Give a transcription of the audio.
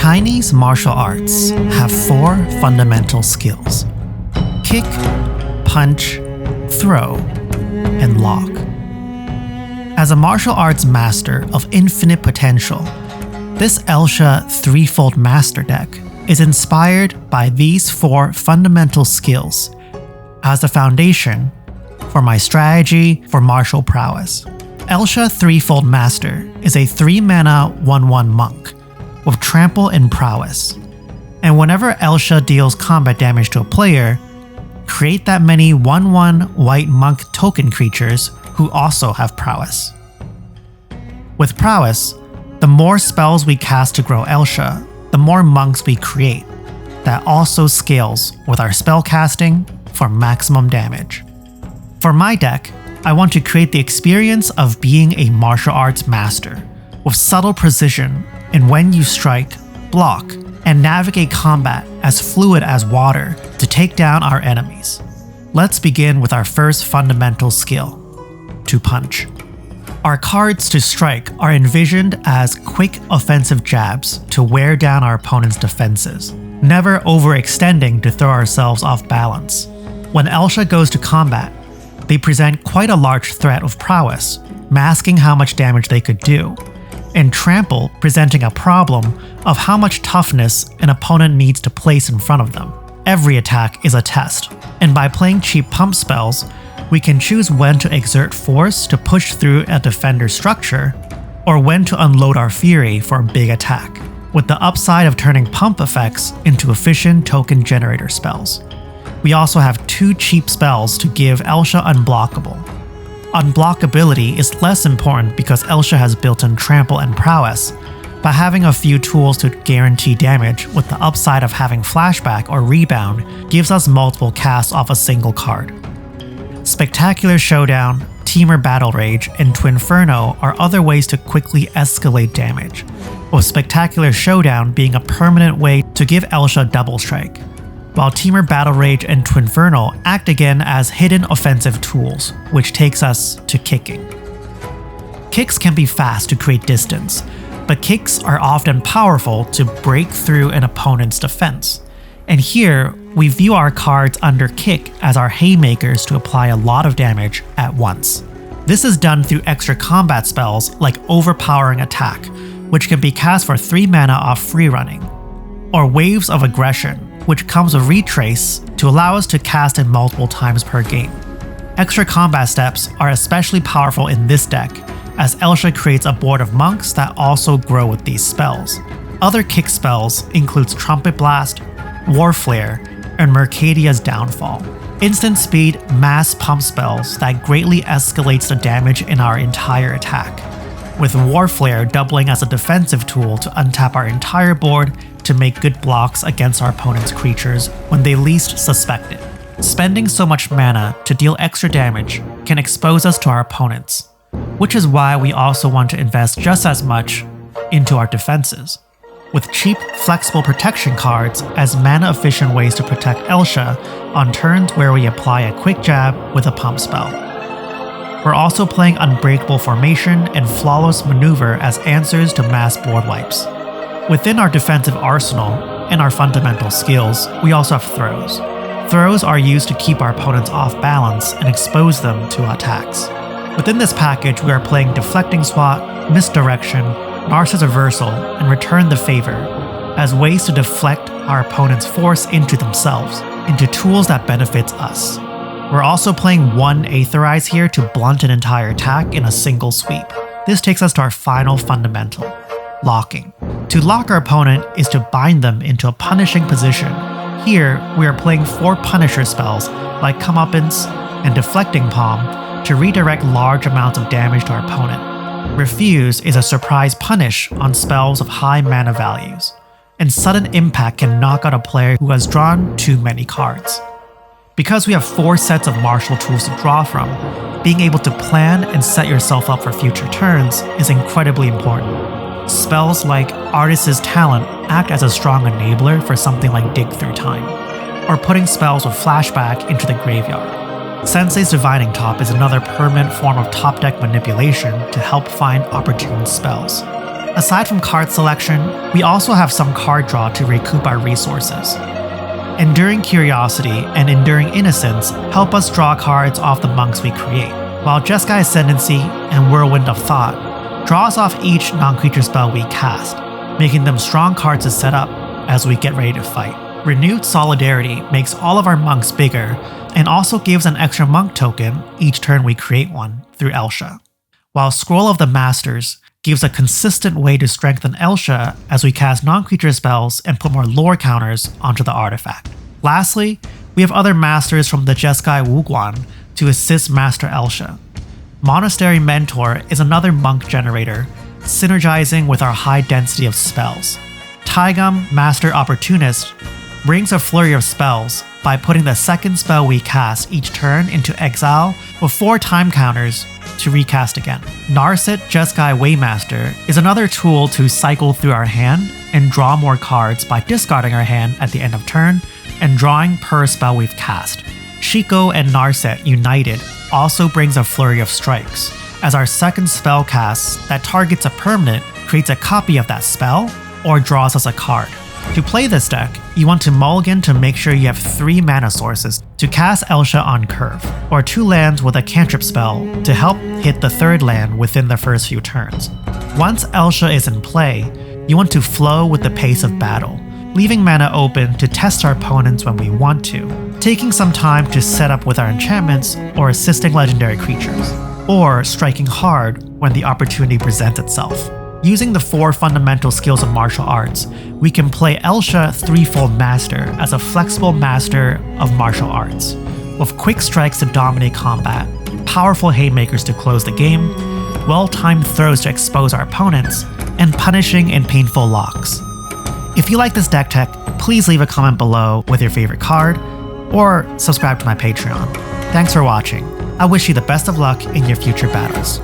Chinese martial arts have 4 fundamental skills: kick, punch, throw, and lock. As a martial arts master of infinite potential, this Elsha threefold master deck is inspired by these 4 fundamental skills as the foundation for my strategy for martial prowess. Elsha Threefold Master is a 3-mana 1/1 monk with trample and prowess, and whenever Elsha deals combat damage to a player, create that many 1/1 white monk token creatures who also have prowess. With prowess, the more spells we cast to grow Elsha, the more monks we create. That also scales with our spell casting for maximum damage. For my deck, I want to create the experience of being a martial arts master, with subtle precision in when you strike, block, and navigate combat as fluid as water to take down our enemies. Let's begin with our first fundamental skill, to punch. Our cards to strike are envisioned as quick offensive jabs to wear down our opponent's defenses, never overextending to throw ourselves off balance. When Elsha goes to combat, they present quite a large threat of prowess, masking how much damage they could do, and trample presenting a problem of how much toughness an opponent needs to place in front of them. Every attack is a test, and by playing cheap pump spells, we can choose when to exert force to push through a defender's structure, or when to unload our fury for a big attack, with the upside of turning pump effects into efficient token generator spells. We also have 2 cheap spells to give Elsha unblockable. Unblockability is less important because Elsha has built-in trample and prowess, but having a few tools to guarantee damage with the upside of having flashback or rebound gives us multiple casts off a single card. Spectacular Showdown, Teamer Battle Rage, and Twinferno are other ways to quickly escalate damage, with Spectacular Showdown being a permanent way to give Elsha double strike, while Teamer Battle Rage and Twinferno act again as hidden offensive tools, which takes us to kicking. Kicks can be fast to create distance, but kicks are often powerful to break through an opponent's defense. And here, we view our cards under kick as our haymakers to apply a lot of damage at once. This is done through extra combat spells like Overpowering Attack, which can be cast for 3 mana off free running, or Waves of Aggression, which comes with Retrace to allow us to cast it multiple times per game. Extra combat steps are especially powerful in this deck, as Elsha creates a board of monks that also grow with these spells. Other kick spells includes Trumpet Blast, War Flare, and Mercadia's Downfall. Instant speed mass pump spells that greatly escalates the damage in our entire attack, with War Flare doubling as a defensive tool to untap our entire board to make good blocks against our opponent's creatures when they least suspect it. Spending so much mana to deal extra damage can expose us to our opponents, which is why we also want to invest just as much into our defenses, with cheap, flexible protection cards as mana-efficient ways to protect Elsha on turns where we apply a quick jab with a pump spell. We're also playing Unbreakable Formation and Flawless Maneuver as answers to mass board wipes. Within our defensive arsenal and our fundamental skills, we also have throws. Throws are used to keep our opponents off balance and expose them to attacks. Within this package, we are playing Deflecting Swat, Misdirection, Narcissus Reversal, and Return the Favor as ways to deflect our opponent's force into themselves, into tools that benefits us. We're also playing 1 Aetherize here to blunt an entire attack in a single sweep. This takes us to our final fundamental, locking. To lock our opponent is to bind them into a punishing position. Here, we are playing 4 Punisher spells like Comeuppance and Deflecting Palm to redirect large amounts of damage to our opponent. Refuse is a surprise punish on spells of high mana values, and Sudden Impact can knock out a player who has drawn too many cards. Because we have 4 sets of martial tools to draw from, being able to plan and set yourself up for future turns is incredibly important. Spells like Artist's Talent act as a strong enabler for something like Dig Through Time, or putting spells with flashback into the graveyard. Sensei's Divining Top is another permanent form of top deck manipulation to help find opportune spells. Aside from card selection, we also have some card draw to recoup our resources. Enduring Curiosity and Enduring Innocence help us draw cards off the monks we create, while Jeskai Ascendancy and Whirlwind of Thought draws off each non-creature spell we cast, making them strong cards to set up as we get ready to fight. Renewed Solidarity makes all of our monks bigger and also gives an extra monk token each turn we create one through Elsha. While Scroll of the Masters gives a consistent way to strengthen Elsha as we cast non-creature spells and put more lore counters onto the artifact. Lastly, we have other masters from the Jeskai Wuguan to assist Master Elsha. Monastery Mentor is another monk generator, synergizing with our high density of spells. Taigam Master Opportunist brings a flurry of spells by putting the second spell we cast each turn into exile with 4 time counters to recast again. Narset Jeskai Waymaster is another tool to cycle through our hand and draw more cards by discarding our hand at the end of turn and drawing per spell we've cast. Shiko and Narset united also brings a flurry of strikes, as our second spell cast that targets a permanent creates a copy of that spell or draws us a card. To play this deck, you want to mulligan to make sure you have 3 mana sources to cast Elsha on curve, or 2 lands with a cantrip spell to help hit the 3rd land within the first few turns. Once Elsha is in play, you want to flow with the pace of battle, leaving mana open to test our opponents when we want to, taking some time to set up with our enchantments or assisting legendary creatures, or striking hard when the opportunity presents itself. Using the 4 fundamental skills of martial arts, we can play Elsha Threefold Master as a flexible master of martial arts, with quick strikes to dominate combat, powerful haymakers to close the game, well-timed throws to expose our opponents, and punishing and painful locks. If you like this deck tech, please leave a comment below with your favorite card, or subscribe to my Patreon. Thanks for watching. I wish you the best of luck in your future battles.